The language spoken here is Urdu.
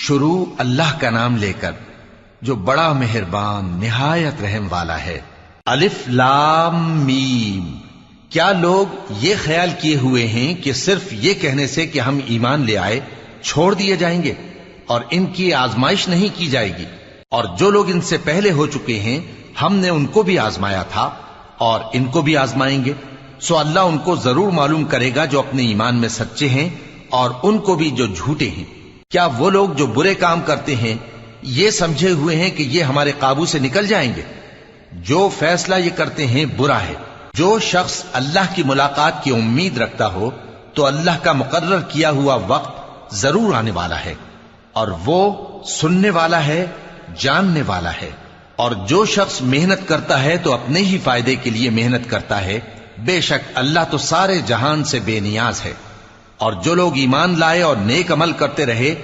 شروع اللہ کا نام لے کر جو بڑا مہربان نہایت رحم والا ہے۔ الف لام میم۔ کیا لوگ یہ خیال کیے ہوئے ہیں کہ صرف یہ کہنے سے کہ ہم ایمان لے آئے چھوڑ دیے جائیں گے اور ان کی آزمائش نہیں کی جائے گی؟ اور جو لوگ ان سے پہلے ہو چکے ہیں ہم نے ان کو بھی آزمایا تھا اور ان کو بھی آزمائیں گے، سو اللہ ان کو ضرور معلوم کرے گا جو اپنے ایمان میں سچے ہیں اور ان کو بھی جو جھوٹے ہیں۔ کیا وہ لوگ جو برے کام کرتے ہیں یہ سمجھے ہوئے ہیں کہ یہ ہمارے قابو سے نکل جائیں گے؟ جو فیصلہ یہ کرتے ہیں برا ہے۔ جو شخص اللہ کی ملاقات کی امید رکھتا ہو تو اللہ کا مقرر کیا ہوا وقت ضرور آنے والا ہے، اور وہ سننے والا ہے، جاننے والا ہے۔ اور جو شخص محنت کرتا ہے تو اپنے ہی فائدے کے لیے محنت کرتا ہے، بے شک اللہ تو سارے جہان سے بے نیاز ہے۔ اور جو لوگ ایمان لائے اور نیک عمل کرتے رہے